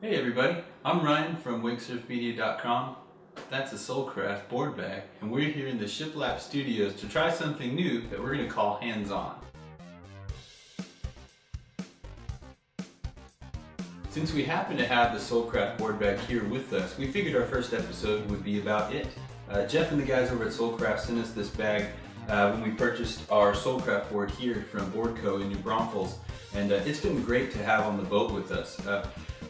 Hey everybody, I'm Ryan from Wakesurfmedia.com. That's a Soulcraft board bag, and we're here in the Shiplap studios to try something new that we're going to call hands-on. Since we happen to have the Soulcraft board bag here with us, we figured our first episode would be about it. Jeff and the guys over at Soulcraft sent us this bag when we purchased our Soulcraft board here from Board Co. in New Braunfels, and it's been great to have on the boat with us.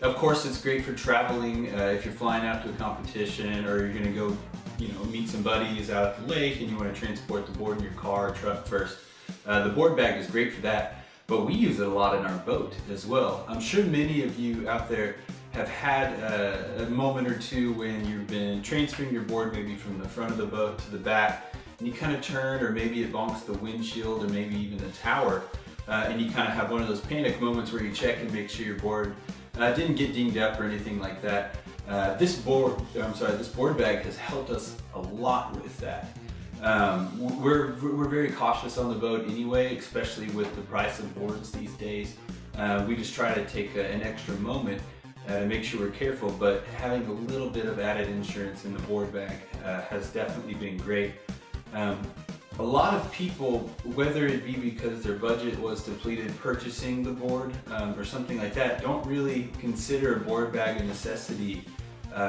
Of course, it's great for traveling if you're flying out to a competition or you're going to go, meet some buddies out at the lake and you want to transport the board in your car or truck first. The board bag is great for that, but we use it a lot in our boat as well. I'm sure many of you out there have had a moment or two when you've been transferring your board maybe from the front of the boat to the back, and you kind of turn, or maybe it bonks the windshield or maybe even the tower, and you kind of have one of those panic moments where you check and make sure your board didn't get dinged up or anything like that. This board bag has helped us a lot with that. We're very cautious on the boat anyway, especially with the price of boards these days. We just try to take an extra moment to make sure we're careful, but having a little bit of added insurance in the board bag has definitely been great. A lot of people, whether it be because their budget was depleted purchasing the board or something like that, don't really consider a board bag a necessity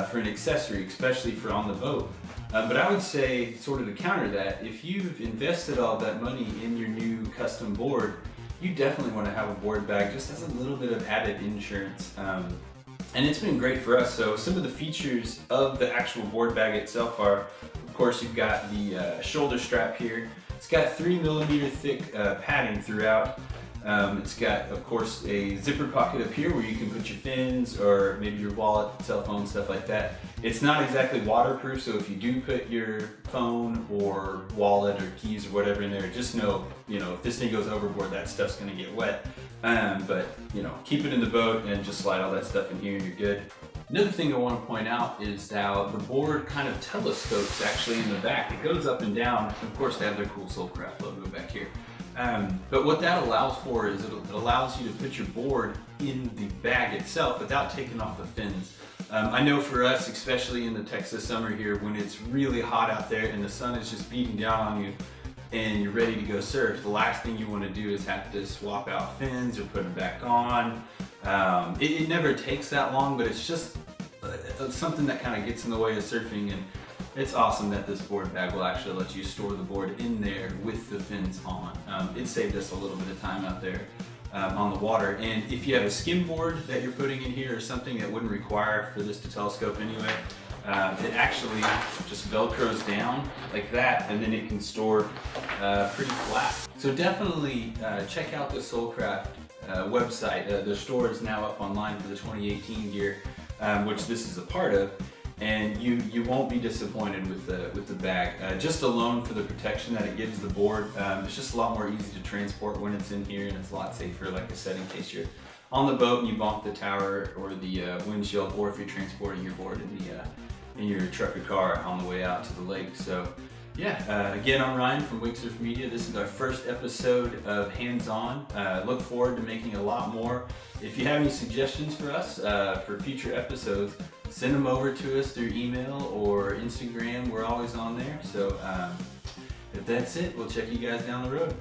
for an accessory, especially for on the boat. But I would say, sort of to counter that, if you've invested all that money in your new custom board, you definitely want to have a board bag just as a little bit of added insurance. And it's been great for us. So some of the features of the actual board bag itself are, of course, you've got the shoulder strap here. It's got 3mm thick padding throughout. It's got, of course, a zipper pocket up here where you can put your fins or maybe your wallet, cell phone, stuff like that. It's not exactly waterproof, so if you do put your phone or wallet or keys or whatever in there, just know, if this thing goes overboard, that stuff's gonna get wet. But keep it in the boat and just slide all that stuff in here and you're good. Another thing I want to point out is how the board kind of telescopes actually in the back. It goes up and down. Of course, they have their cool Soulcraft logo back here. But what that allows for is it allows you to put your board in the bag itself without taking off the fins. I know for us, especially in the Texas summer here, when it's really hot out there and the sun is just beating down on you and you're ready to go surf, the last thing you want to do is have to swap out fins or put them back on. It never takes that long, but it's just something that kind of gets in the way of surfing, and it's awesome that this board bag will actually let you store the board in there with the fins on. It saved us a little bit of time out there on the water. And if you have a skim board that you're putting in here or something that wouldn't require for this to telescope anyway, it actually just velcros down like that, and then it can store pretty flat. So definitely check out the Soulcraft website. The store is now up online for the 2018 gear, which this is a part of, and you won't be disappointed with the bag. Just alone for the protection that it gives the board, it's just a lot more easy to transport when it's in here, and it's a lot safer, like I said, in case you're on the boat and you bonk the tower or the windshield, or if you're transporting your board in your truck or car on the way out to the lake. So yeah, again, I'm Ryan from Wakesurf Media. This is our first episode of Hands-On. Look forward to making a lot more. If you have any suggestions for us for future episodes, send them over to us through email or Instagram. We're always on there. So if that's it, we'll check you guys down the road.